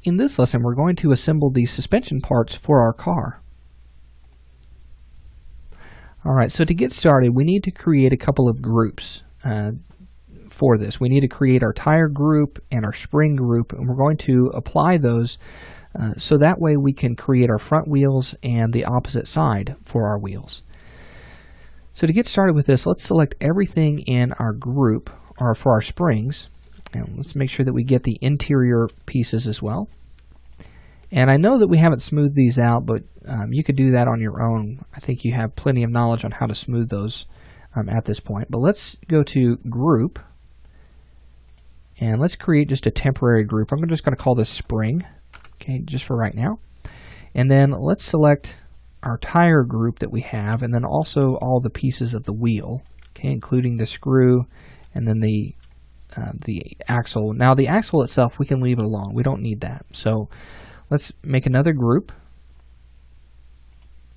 In this lesson, we're going to assemble the suspension parts for our car. Alright, so to get started, we need to create a couple of groups for this. We need to create our tire group and our spring group, and we're going to apply those so that way we can create our front wheels and the opposite side for our wheels. So to get started with this, let's select everything in our group, or for our springs, and let's make sure that we get the interior pieces as well. And I know that we haven't smoothed these out, but you could do that on your own. I think you have plenty of knowledge on how to smooth those at this point. But let's go to Group, and let's create just a temporary group. I'm just going to call this Spring, okay, just for right now. And then let's select our tire group that we have, and then also all the pieces of the wheel, okay, including the screw and then the axle. Now the axle itself, we can leave it alone. We don't need that. So let's make another group,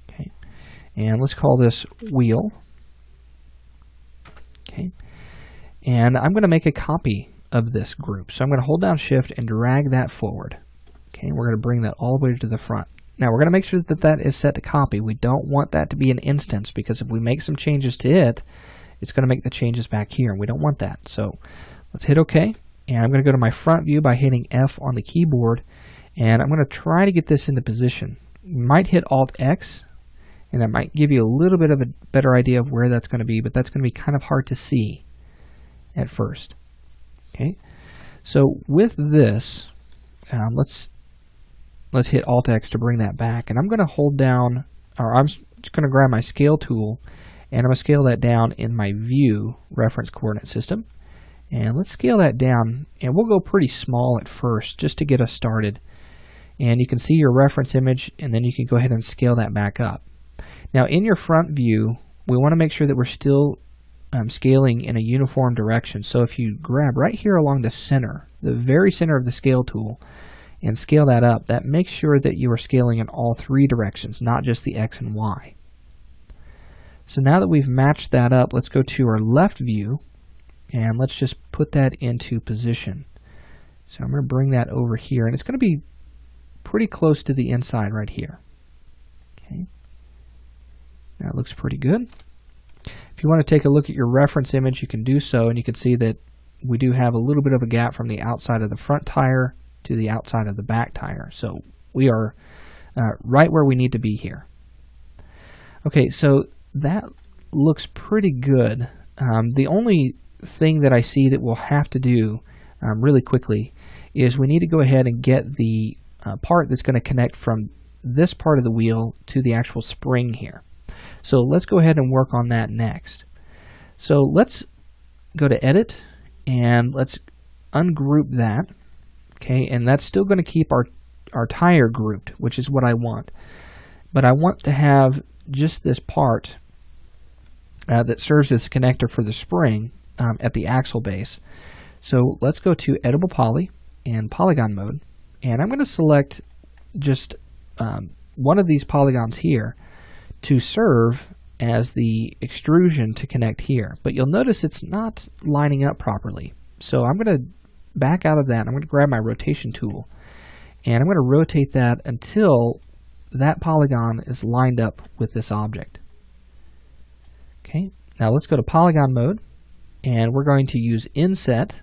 okay, and let's call this Wheel, okay, and I'm going to make a copy of this group. So I'm going to hold down Shift and drag that forward, okay, and we're going to bring that all the way to the front. Now we're going to make sure that that is set to copy. We don't want that to be an instance, because if we make some changes to it, it's going to make the changes back here, and we don't want that. So let's hit OK, and I'm going to go to my front view by hitting F on the keyboard. And I'm going to try to get this into position. You might hit Alt-X, and that might give you a little bit of a better idea of where that's going to be, but that's going to be kind of hard to see at first. Okay, so with this, let's hit Alt-X to bring that back, and I'm going to hold down, or I'm just going to grab my scale tool, and I'm going to scale that down in my View reference coordinate system. And let's scale that down, and we'll go pretty small at first just to get us started. And you can see your reference image, and then you can go ahead and scale that back up. Now in your front view, we want to make sure that we're still scaling in a uniform direction. So if you grab right here along the center, the very center of the scale tool, and scale that up, that makes sure that you are scaling in all three directions, not just the X and Y. So now that we've matched that up, let's go to our left view, and let's just put that into position. So I'm going to bring that over here, and it's going to be pretty close to the inside right here. Okay, that looks pretty good. If you want to take a look at your reference image, you can do so, and you can see that we do have a little bit of a gap from the outside of the front tire to the outside of the back tire. So we are right where we need to be here. Okay, so that looks pretty good. The only thing that I see that we'll have to do really quickly is we need to go ahead and get the part that's going to connect from this part of the wheel to the actual spring here. So let's go ahead and work on that next. So let's go to Edit, and let's ungroup that, okay, and that's still going to keep our tire grouped, which is what I want. But I want to have just this part that serves as a connector for the spring at the axle base. So let's go to Editable Poly and Polygon Mode, and I'm going to select just one of these polygons here to serve as the extrusion to connect here. But you'll notice it's not lining up properly. So I'm going to back out of that. I'm going to grab my rotation tool, and I'm going to rotate that until that polygon is lined up with this object. Okay, now let's go to Polygon Mode, and we're going to use Inset.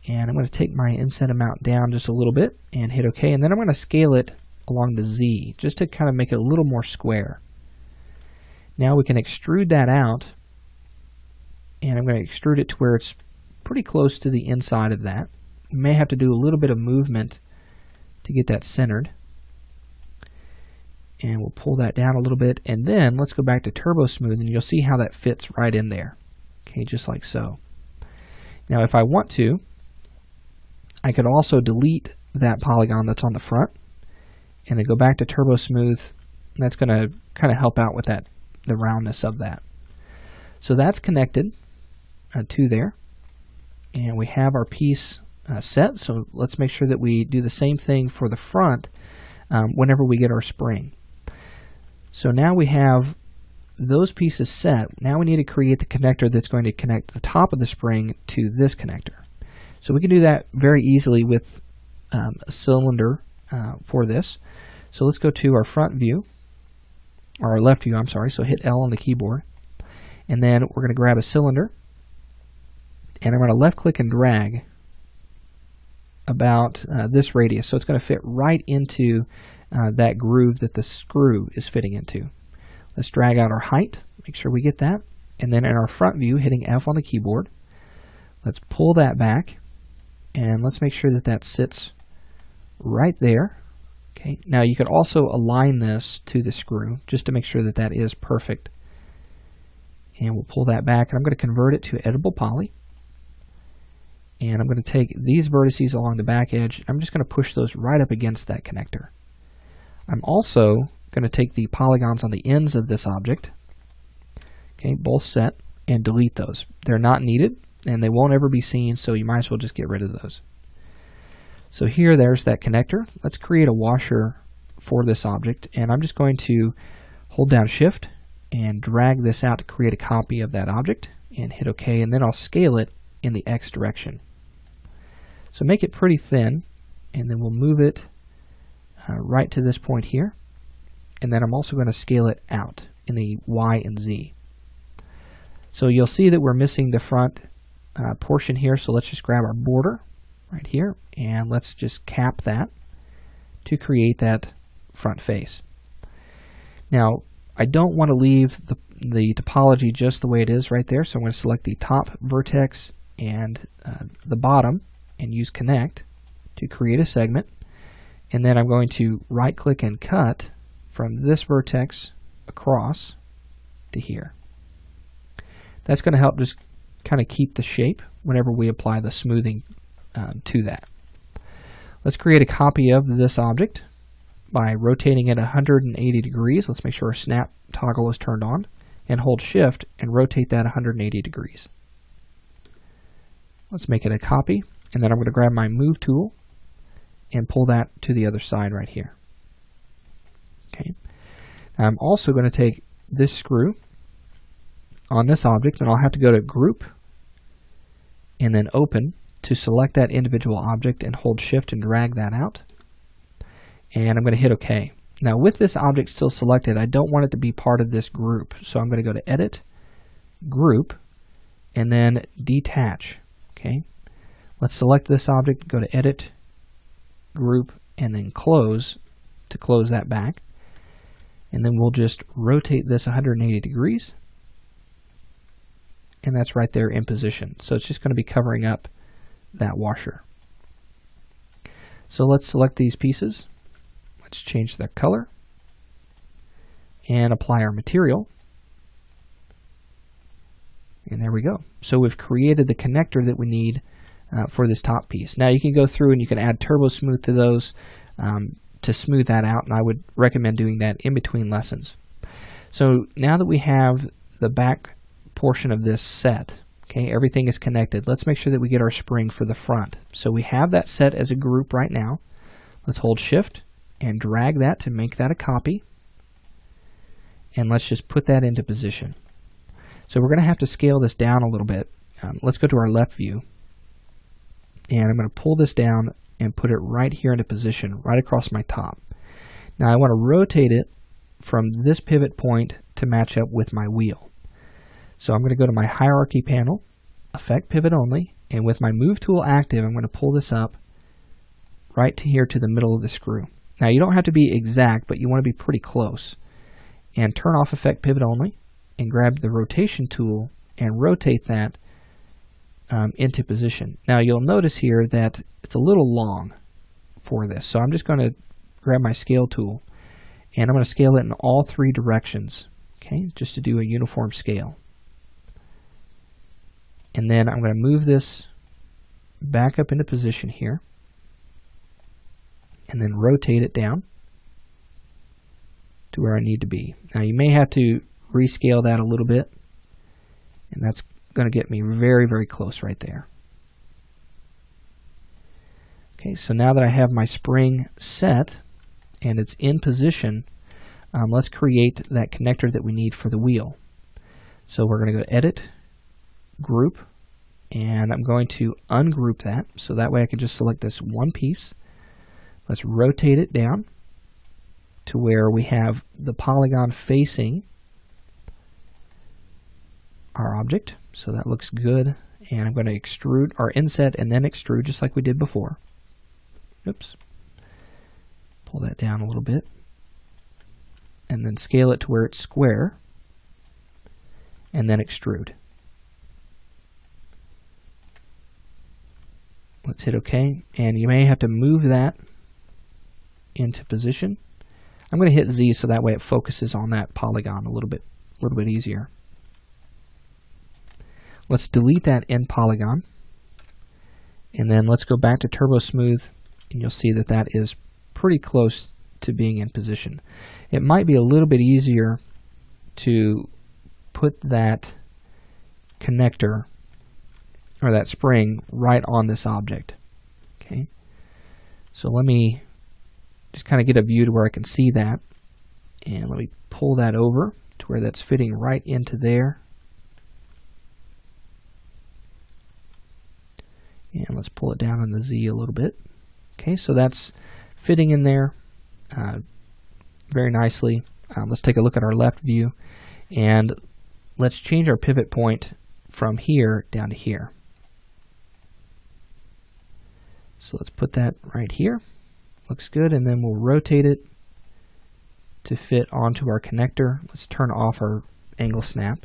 And I'm going to take my inset amount down just a little bit and hit OK. And then I'm going to scale it along the Z just to kind of make it a little more square. Now we can extrude that out, and I'm going to extrude it to where it's pretty close to the inside of that. You may have to do a little bit of movement to get that centered. And we'll pull that down a little bit, and then let's go back to Turbo Smooth, and you'll see how that fits right in there. Okay, just like so. Now if I want to, I could also delete that polygon that's on the front and then go back to Turbo Smooth, and that's going to kind of help out with that, the roundness of that. So that's connected to there, and we have our piece set. So let's make sure that we do the same thing for the front whenever we get our spring. So now we have those pieces set. Now we need to create the connector that's going to connect the top of the spring to this connector. So we can do that very easily with a cylinder for this. So let's go to our front view, or our left view, I'm sorry. So hit L on the keyboard, and then we're going to grab a cylinder, and I'm going to left click and drag about this radius. So it's going to fit right into that groove that the screw is fitting into. Let's drag out our height, make sure we get that, and then in our front view, hitting F on the keyboard, let's pull that back, and let's make sure that that sits right there. Okay. Now you could also align this to the screw just to make sure that that is perfect. And we'll pull that back, and I'm going to convert it to editable poly. And I'm going to take these vertices along the back edge. I'm just going to push those right up against that connector. I'm also going to take the polygons on the ends of this object, okay, both set, and delete those. They're not needed, and they won't ever be seen, so you might as well just get rid of those. So here, there's that connector. Let's create a washer for this object, and I'm just going to hold down Shift and drag this out to create a copy of that object, and hit OK, and then I'll scale it in the X direction. So make it pretty thin, and then we'll move it right to this point here, and then I'm also going to scale it out in the Y and Z. So you'll see that we're missing the front portion here, so let's just grab our border right here, and let's just cap that to create that front face. Now, I don't want to leave the topology just the way it is right there, so I'm going to select the top vertex and the bottom and use Connect to create a segment, and then I'm going to right-click and cut from this vertex across to here. That's going to help just kind of keep the shape whenever we apply the smoothing to that. Let's create a copy of this object by rotating it 180 degrees. Let's make sure our snap toggle is turned on, and hold Shift and rotate that 180 degrees. Let's make it a copy, and then I'm going to grab my Move tool and pull that to the other side right here. Okay. Now I'm also going to take this screw on this object, and I'll have to go to Group and then Open to select that individual object and hold Shift and drag that out. And I'm going to hit OK. Now with this object still selected, I don't want it to be part of this group, so I'm going to go to Edit, Group, and then Detach. Okay. Let's select this object, go to Edit, Group, and then Close to close that back. And then we'll just rotate this 180 degrees. And that's right there in position. So it's just going to be covering up that washer. So let's select these pieces. Let's change their color and apply our material. And there we go. So we've created the connector that we need for this top piece. Now you can go through and you can add Turbo Smooth to those to smooth that out, and I would recommend doing that in between lessons. So now that we have the back portion of this set, okay, everything is connected, let's make sure that we get our spring for the front. So we have that set as a group right now. Let's hold Shift and drag that to make that a copy, and let's just put that into position. So we're going to have to scale this down a little bit. Let's go to our left view, and I'm going to pull this down and put it right here into position, right across my top. Now I want to rotate it from this pivot point to match up with my wheel. So I'm going to go to my Hierarchy panel, Effect Pivot Only, and with my Move tool active, I'm going to pull this up right to here to the middle of the screw. Now you don't have to be exact, but you want to be pretty close. And turn off Effect Pivot Only, and grab the Rotation tool and rotate that into position. Now you'll notice here that it's a little long for this, so I'm just going to grab my Scale tool, and I'm going to scale it in all three directions, okay, just to do a uniform scale. And then I'm going to move this back up into position here, and then rotate it down to where I need to be. Now you may have to rescale that a little bit, and that's going to get me very, very close right there. Okay, so now that I have my spring set and it's in position, let's create that connector that we need for the wheel. So we're going to go to Edit, Group, and I'm going to ungroup that, so that way I can just select this one piece. Let's rotate it down to where we have the polygon facing our object. So that looks good. And I'm going to extrude or inset and then extrude just like we did before. Oops. Pull that down a little bit. And then scale it to where it's square. And then extrude. Let's hit OK. And you may have to move that into position. I'm going to hit Z so that way it focuses on that polygon a little bit easier. Let's delete that end polygon. And then let's go back to Turbo Smooth, and you'll see that that is pretty close to being in position. It might be a little bit easier to put that connector or that spring right on this object. Okay, so let me just kind of get a view to where I can see that, and let me pull that over to where that's fitting right into there. And let's pull it down on the Z a little bit. Okay, so that's fitting in there very nicely. Let's take a look at our left view, and let's change our pivot point from here down to here. So let's put that right here. Looks good, and then we'll rotate it to fit onto our connector. Let's turn off our angle snap.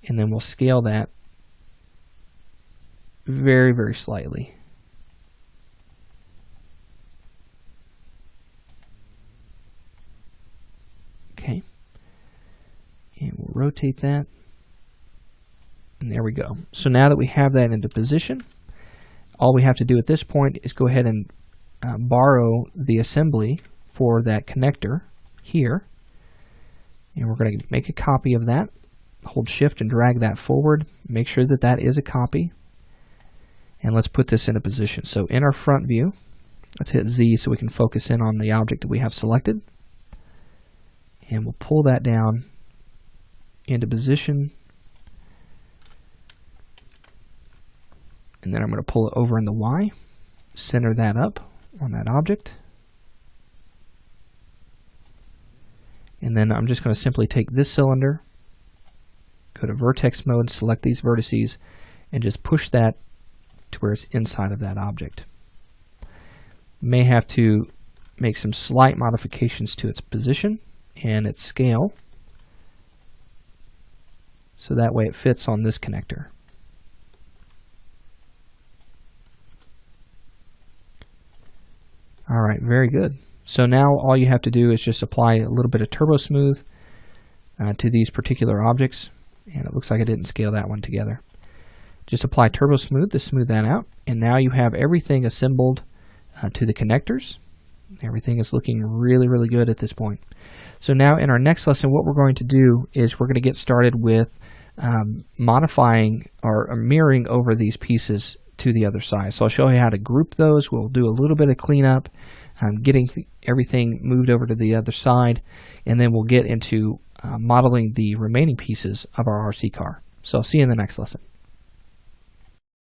And then we'll scale that very, very slightly. Okay. And we'll rotate that. And there we go. So now that we have that into position, all we have to do at this point is go ahead and borrow the assembly for that connector here. And we're going to make a copy of that. Hold Shift and drag that forward. Make sure that that is a copy. And let's put this in a position. So in our front view, let's hit Z so we can focus in on the object that we have selected. And we'll pull that down into position. And then I'm going to pull it over in the Y, center that up on that object. And then I'm just going to simply take this cylinder, go to vertex mode, select these vertices, and just push that to where it's inside of that object. May have to make some slight modifications to its position and its scale, so that way it fits on this connector. Alright, very good. So now all you have to do is just apply a little bit of Turbo Smooth to these particular objects, and it looks like I didn't scale that one together. Just apply Turbo Smooth to smooth that out, and now you have everything assembled to the connectors. Everything is looking really, really good at this point. So now in our next lesson, what we're going to do is we're going to get started with modifying or mirroring over these pieces to the other side. So I'll show you how to group those. We'll do a little bit of cleanup, getting everything moved over to the other side, and then we'll get into modeling the remaining pieces of our RC car. So I'll see you in the next lesson.